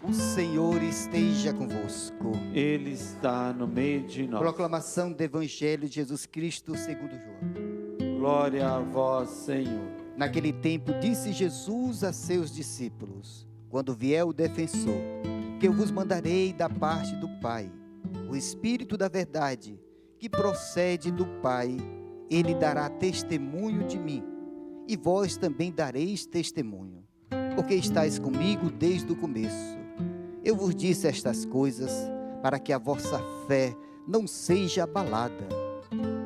O Senhor esteja convosco. Ele está no meio de nós. Proclamação do Evangelho de Jesus Cristo segundo João. Glória a vós, Senhor. Naquele tempo disse Jesus a seus discípulos: quando vier o defensor, que eu vos mandarei da parte do Pai, o Espírito da verdade, que procede do Pai, ele dará testemunho de mim, e vós também dareis testemunho, porque estáis comigo desde o começo. Eu vos disse estas coisas para que a vossa fé não seja abalada.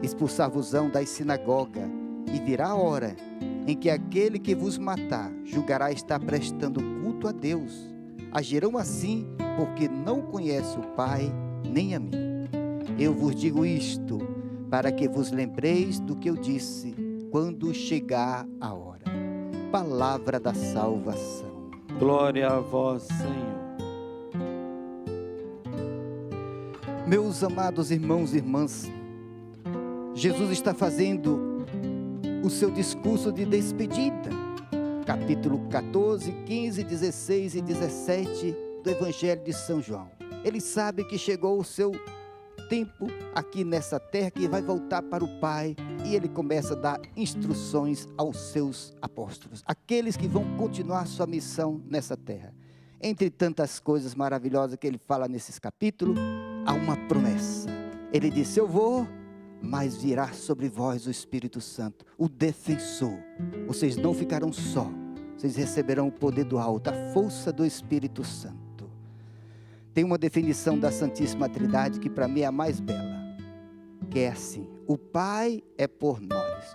Expulsar-vos-ão das sinagogas, e virá a hora em que aquele que vos matar julgará estar prestando culto a Deus. Agirão assim porque não conhece o Pai nem a mim. Eu vos digo isto para que vos lembreis do que eu disse quando chegar a hora. Palavra da salvação. Glória a vós, Senhor. Meus amados irmãos e irmãs, Jesus está fazendo o seu discurso de despedida, capítulo 14, 15, 16 e 17 do Evangelho de São João. Ele sabe que chegou o seu tempo aqui nessa terra, que vai voltar para o Pai, e ele começa a dar instruções aos seus apóstolos, aqueles que vão continuar sua missão nessa terra. Entre tantas coisas maravilhosas que ele fala nesses capítulos, há uma promessa. Ele disse: eu vou, mas virá sobre vós o Espírito Santo, o defensor. Vocês não ficarão só, vocês receberão o poder do alto, a força do Espírito Santo. Tem uma definição da Santíssima Trindade que para mim é a mais bela, que é assim: o Pai é por nós,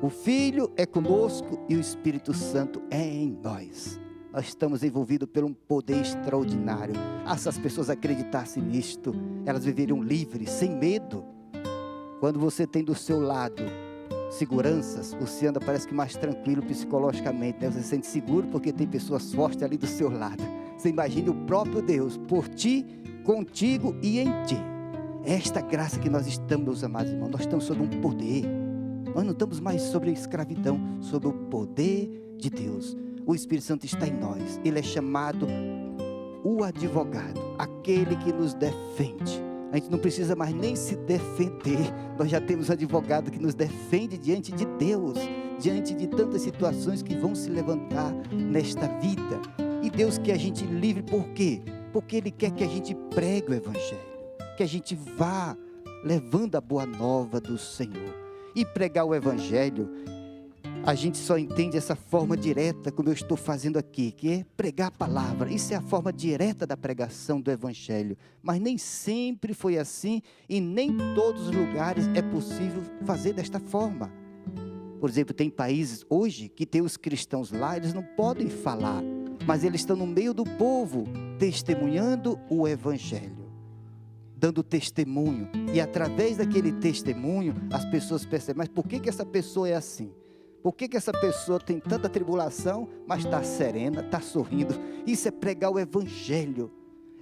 o Filho é conosco e o Espírito Santo é em nós. Nós estamos envolvidos por um poder extraordinário. Se as pessoas acreditassem nisto, elas viveriam livres, sem medo. Quando você tem do seu lado seguranças, você anda, parece que mais tranquilo psicologicamente, né? Você se sente seguro porque tem pessoas fortes ali do seu lado. Você imagine o próprio Deus por ti, contigo e em ti. É esta graça que nós estamos, meus amados irmãos. Nós estamos sob um poder. Nós não estamos mais sobre a escravidão, sobre o poder de Deus. O Espírito Santo está em nós. Ele é chamado o advogado, aquele que nos defende. A gente não precisa mais nem se defender. Nós já temos um advogado que nos defende diante de Deus, diante de tantas situações que vão se levantar nesta vida. E Deus quer a gente livre, por quê? Porque Ele quer que a gente pregue o Evangelho, que a gente vá levando a boa nova do Senhor. E pregar o Evangelho, a gente só entende essa forma direta, como eu estou fazendo aqui, que é pregar a palavra. Isso é a forma direta da pregação do Evangelho. Mas nem sempre foi assim, e nem em todos os lugares é possível fazer desta forma. Por exemplo, tem países hoje que tem os cristãos lá, eles não podem falar, mas eles estão no meio do povo, testemunhando o Evangelho, dando testemunho. E através daquele testemunho, as pessoas percebem: mas por que essa pessoa é assim? Por que essa pessoa tem tanta tribulação, mas está serena, está sorrindo? Isso é pregar o Evangelho.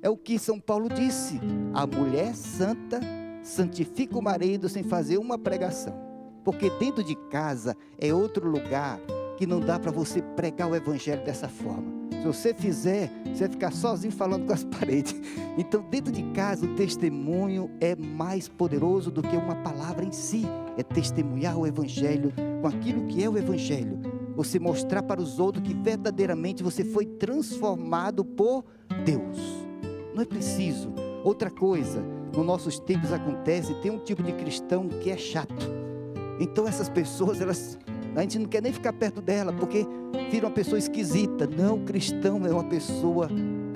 É o que São Paulo disse: a mulher santa santifica o marido sem fazer uma pregação. Porque dentro de casa é outro lugar que não dá para você pregar o Evangelho dessa forma. Se você fizer, você vai ficar sozinho falando com as paredes. Então, dentro de casa, o testemunho é mais poderoso do que uma palavra em si. É testemunhar o Evangelho com aquilo que é o Evangelho. Você mostrar para os outros que verdadeiramente você foi transformado por Deus. Não é preciso. Outra coisa, nos nossos tempos acontece, tem um tipo de cristão que é chato. Então, essas pessoas, a gente não quer nem ficar perto dela, porque vira uma pessoa esquisita. Não, o cristão é uma pessoa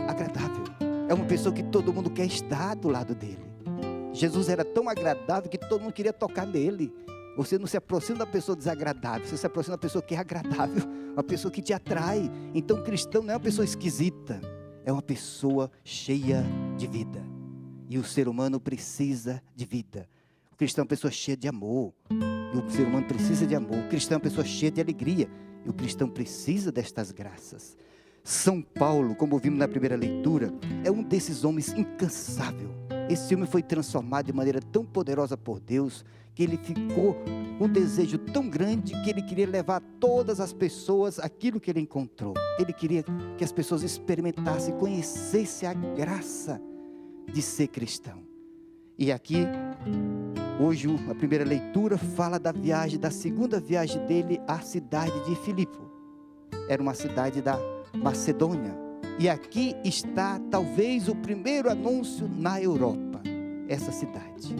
agradável. É uma pessoa que todo mundo quer estar do lado dele. Jesus era tão agradável que todo mundo queria tocar nele. Você não se aproxima da pessoa desagradável, você se aproxima da pessoa que é agradável, uma pessoa que te atrai. Então, o cristão não é uma pessoa esquisita, é uma pessoa cheia de vida. E o ser humano precisa de vida. O cristão é uma pessoa cheia de amor. E o ser humano precisa de amor. O cristão é uma pessoa cheia de alegria. E o cristão precisa destas graças. São Paulo, como vimos na primeira leitura, é um desses homens incansável. Esse homem foi transformado de maneira tão poderosa por Deus, que ele ficou um desejo tão grande que ele queria levar a todas as pessoas aquilo que ele encontrou. Ele queria que as pessoas experimentassem, conhecessem a graça de ser cristão. E aqui, hoje, a primeira leitura fala da viagem, da segunda viagem dele à cidade de Filipe. Era uma cidade da Macedônia. E aqui está talvez o primeiro anúncio na Europa, essa cidade.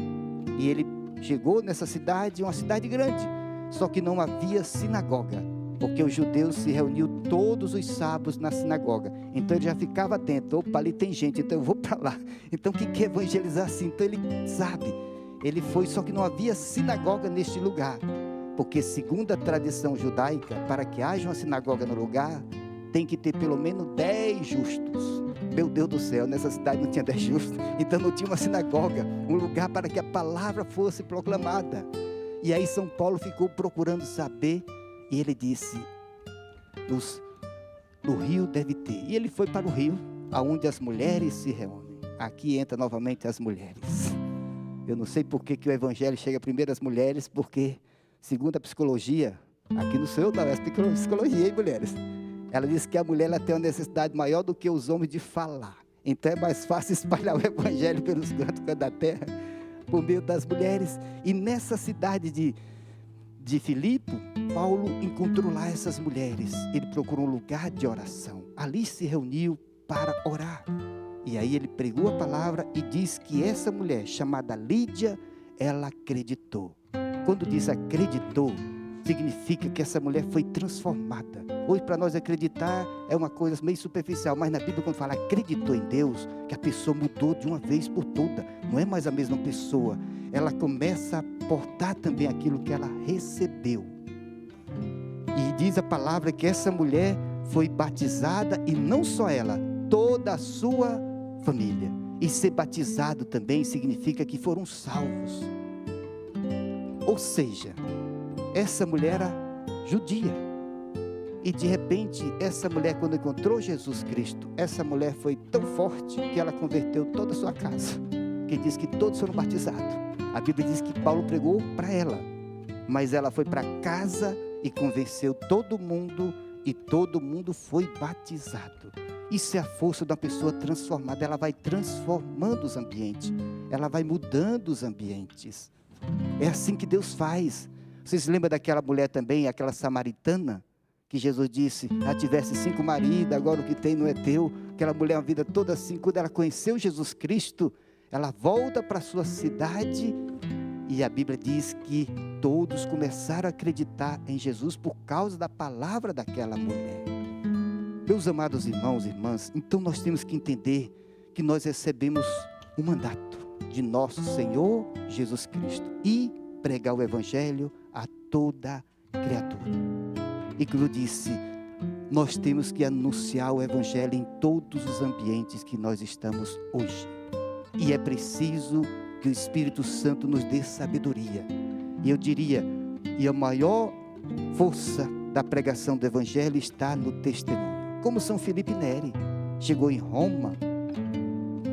E ele chegou nessa cidade, uma cidade grande, só que não havia sinagoga, porque os judeus se reuniam todos os sábados na sinagoga. Então ele já ficava atento, opa, ali tem gente, então eu vou para lá. Então o que é evangelizar assim? Então ele sabe, ele foi, só que não havia sinagoga neste lugar, porque segundo a tradição judaica, para que haja uma sinagoga no lugar, tem que ter pelo menos 10 justos. Meu Deus do céu, nessa cidade não tinha 10 justos, então não tinha uma sinagoga, um lugar para que a palavra fosse proclamada. E aí São Paulo ficou procurando saber, e ele disse, no Rio deve ter. E ele foi para o Rio, aonde as mulheres se reúnem. Aqui entra novamente as mulheres. Eu não sei por que o evangelho chega primeiro às mulheres, porque segundo a psicologia, aqui no seu não, é psicologia, hein, mulheres? Ela diz que a mulher ela tem uma necessidade maior do que os homens de falar. Então é mais fácil espalhar o evangelho pelos cantos da terra, por meio das mulheres. E nessa cidade de Filipe, Paulo encontrou lá essas mulheres. Ele procurou um lugar de oração. Ali se reuniu para orar. E aí ele pregou a palavra e diz que essa mulher, chamada Lídia, ela acreditou. Quando diz acreditou, significa que essa mulher foi transformada. Hoje para nós acreditar é uma coisa meio superficial, mas na Bíblia quando fala acreditou em Deus, que a pessoa mudou de uma vez por toda, não é mais a mesma pessoa, ela começa a portar também aquilo que ela recebeu. E diz a palavra que essa mulher foi batizada, e não só ela, toda a sua família. E ser batizado também significa que foram salvos. Ou seja, essa mulher era judia. E de repente, essa mulher, quando encontrou Jesus Cristo, essa mulher foi tão forte que ela converteu toda a sua casa. Que diz que todos foram batizados. A Bíblia diz que Paulo pregou para ela, mas ela foi para casa e convenceu todo mundo, e todo mundo foi batizado. Isso é a força da pessoa transformada. Ela vai transformando os ambientes, ela vai mudando os ambientes. É assim que Deus faz. Vocês lembram daquela mulher também, aquela samaritana, que Jesus disse, ela tivesse 5 maridos, agora o que tem não é teu. Aquela mulher, uma vida toda assim, quando ela conheceu Jesus Cristo, ela volta para a sua cidade, e a Bíblia diz que todos começaram a acreditar em Jesus por causa da palavra daquela mulher. Meus amados irmãos e irmãs, então nós temos que entender que nós recebemos um mandato de nosso Senhor Jesus Cristo, e pregar o Evangelho a toda criatura. E como eu disse, nós temos que anunciar o Evangelho em todos os ambientes que nós estamos hoje. E é preciso que o Espírito Santo nos dê sabedoria. E eu diria, e a maior força da pregação do Evangelho está no testemunho. Como São Filipe Neri, chegou em Roma,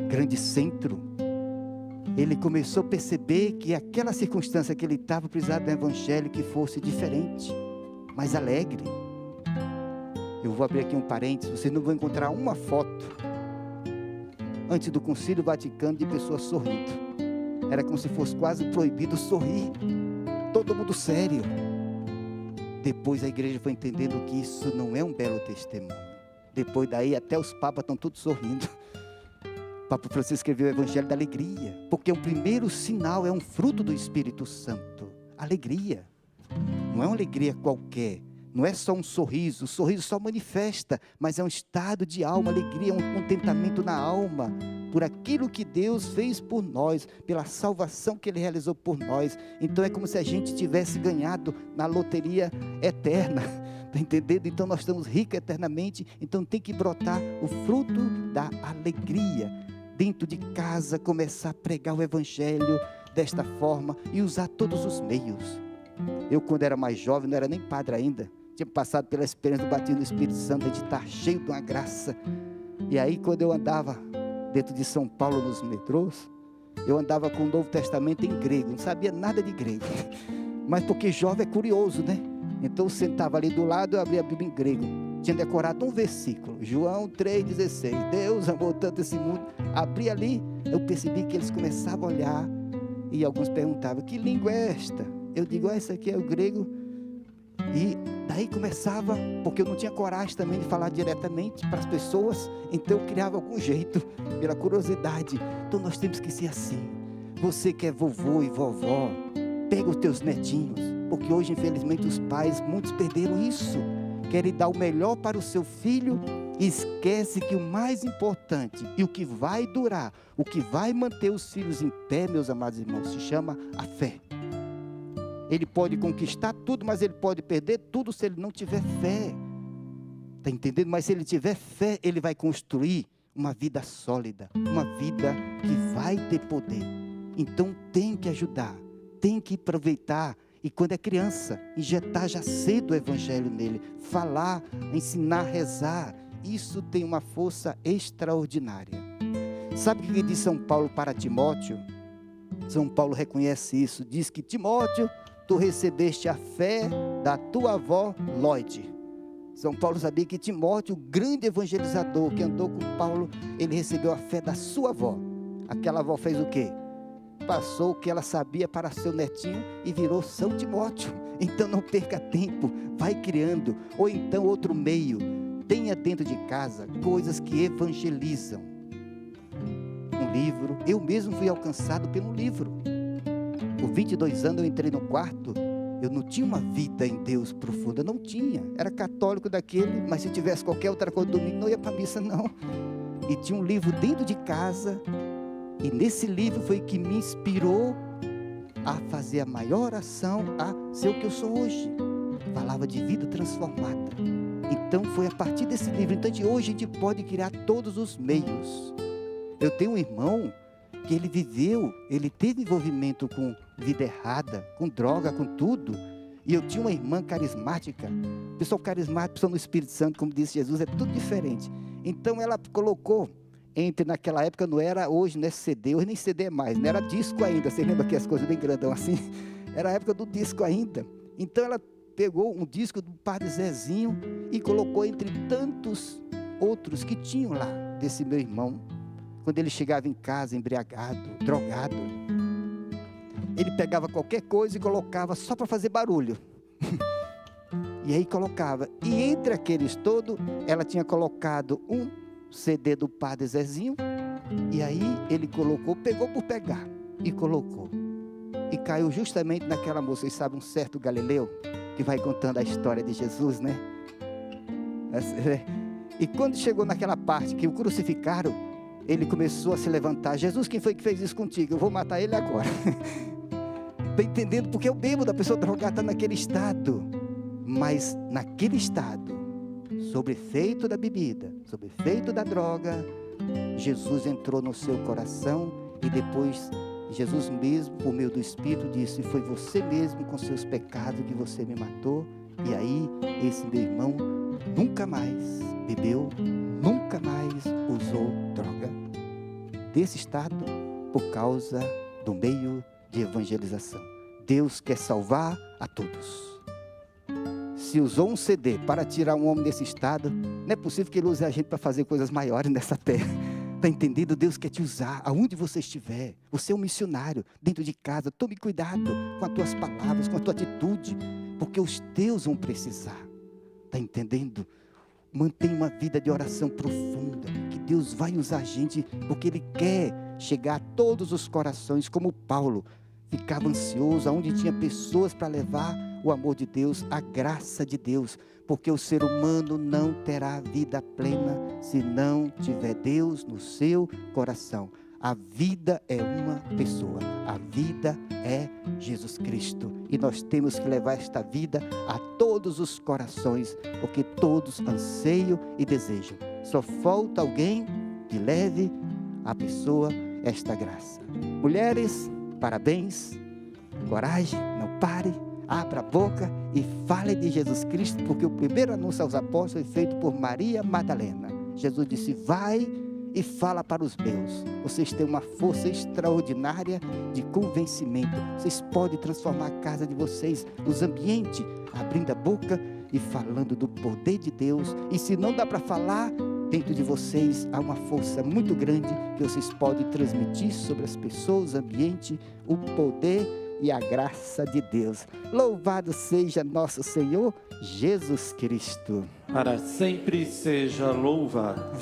grande centro, ele começou a perceber que aquela circunstância que ele estava precisava do Evangelho que fosse diferente, mais alegre. Eu vou abrir aqui um parênteses, vocês não vão encontrar uma foto antes do Concílio Vaticano de pessoas sorrindo. Era como se fosse quase proibido sorrir, todo mundo sério. Depois a igreja foi entendendo que isso não é um belo testemunho. Depois daí até os papas estão todos sorrindo. O Papa Francisco escreveu o Evangelho da alegria, porque o primeiro sinal é um fruto do Espírito Santo, alegria. Não é uma alegria qualquer, não é só um sorriso, o sorriso só manifesta, mas é um estado de alma, alegria, um contentamento na alma, por aquilo que Deus fez por nós, pela salvação que Ele realizou por nós. Então é como se a gente tivesse ganhado na loteria eterna, está entendendo? Então nós estamos ricos eternamente, então tem que brotar o fruto da alegria, dentro de casa, começar a pregar o Evangelho desta forma, e usar todos os meios. Eu quando era mais jovem, não era nem padre ainda, tinha passado pela experiência do batismo do Espírito Santo, de estar cheio de uma graça. E aí quando eu andava dentro de São Paulo, nos metrôs, eu andava com o Novo Testamento em grego, não sabia nada de grego. Mas porque jovem é curioso, né? Então eu sentava ali do lado, eu abria a Bíblia em grego. Tinha decorado um versículo, João 3,16. Deus amou tanto esse mundo. Abri ali, eu percebi que eles começavam a olhar. E alguns perguntavam, que língua é esta? Eu digo, essa aqui é o grego. E daí começava, porque eu não tinha coragem também de falar diretamente para as pessoas. Então eu criava algum jeito, pela curiosidade. Então nós temos que ser assim. Você que é vovô e vovó, pega os teus netinhos. Porque hoje, infelizmente, os pais, muitos perderam isso. Querem dar o melhor para o seu filho e esquece que o mais importante e o que vai durar, o que vai manter os filhos em pé, meus amados irmãos, se chama a fé. Ele pode conquistar tudo, mas ele pode perder tudo se ele não tiver fé. Está entendendo? Mas se ele tiver fé, ele vai construir uma vida sólida, uma vida que vai ter poder. Então tem que ajudar, tem que aproveitar. E quando é criança, injetar já cedo o evangelho nele, falar, ensinar, rezar, isso tem uma força extraordinária. Sabe o que diz São Paulo para Timóteo? São Paulo reconhece isso, diz que Timóteo, tu recebeste a fé da tua avó Lóide. São Paulo sabia que Timóteo, o grande evangelizador que andou com Paulo, ele recebeu a fé da sua avó. Aquela avó fez o quê? Passou o que ela sabia para seu netinho e virou São Timóteo. Então não perca tempo, vai criando. Ou então outro meio, tenha dentro de casa coisas que evangelizam. Um livro, eu mesmo fui alcançado pelo livro. Por 22 anos eu entrei no quarto, eu não tinha uma vida em Deus profunda, não tinha. Era católico daquele, mas se tivesse qualquer outra coisa do domingo, não ia para a missa não. E tinha um livro dentro de casa. E nesse livro foi que me inspirou a fazer a maior oração, a ser o que eu sou hoje. Falava de vida transformada. Então foi a partir desse livro. Então de hoje a gente pode criar todos os meios. Eu tenho um irmão que ele viveu, ele teve envolvimento com vida errada, com droga, com tudo. E eu tinha uma irmã carismática. Pessoal carismático, pessoal no Espírito Santo, como disse Jesus, é tudo diferente. Então ela colocou... naquela época não era, hoje não é CD, hoje nem CD é mais, não era disco ainda, você lembra que as coisas bem grandão assim? Era a época do disco ainda. Então ela pegou um disco do Padre Zezinho e colocou entre tantos outros que tinham lá, desse meu irmão. Quando ele chegava em casa embriagado, drogado, ele pegava qualquer coisa e colocava só para fazer barulho. E aí colocava, e entre aqueles todos, ela tinha colocado um CD do Padre Zezinho, e aí ele colocou, pegou por pegar, e colocou, e caiu justamente naquela moça. Vocês sabem, um certo Galileu, que vai contando a história de Jesus, né? E quando chegou naquela parte que o crucificaram, ele começou a se levantar. Jesus, quem foi que fez isso contigo? Eu vou matar ele agora. Está entendendo? Porque o bêbado da pessoa drogada está naquele estado, mas naquele estado, sob efeito da bebida, sob efeito da droga, Jesus entrou no seu coração e depois Jesus mesmo, por meio do Espírito, disse: foi você mesmo com seus pecados que você me matou. E aí, esse meu irmão nunca mais bebeu, nunca mais usou droga. Desse estado, por causa do meio de evangelização. Deus quer salvar a todos. Se usou um CD para tirar um homem desse estado, não é possível que ele use a gente para fazer coisas maiores nessa terra. Está entendendo? Deus quer te usar, aonde você estiver. Você é um missionário, dentro de casa. Tome cuidado com as tuas palavras, com a tua atitude, porque os teus vão precisar. Está entendendo? Mantenha uma vida de oração profunda, que Deus vai usar a gente, porque Ele quer chegar a todos os corações, como Paulo ficava ansioso, aonde tinha pessoas para levar o amor de Deus, a graça de Deus, porque o ser humano não terá vida plena se não tiver Deus no seu coração. A vida é uma pessoa, a vida é Jesus Cristo, e nós temos que levar esta vida a todos os corações, porque todos anseiam e desejam. Só falta alguém que leve à pessoa esta graça. Mulheres, parabéns, coragem, não pare, abra a boca e fale de Jesus Cristo, porque o primeiro anúncio aos apóstolos foi feito por Maria Madalena. Jesus disse: vai e fala para os meus. Vocês têm uma força extraordinária de convencimento. Vocês podem transformar a casa de vocês, os ambientes, abrindo a boca e falando do poder de Deus. E se não dá para falar, dentro de vocês há uma força muito grande que vocês podem transmitir sobre as pessoas, o ambiente, o poder e a graça de Deus. Louvado seja nosso Senhor Jesus Cristo. Para sempre seja louvado.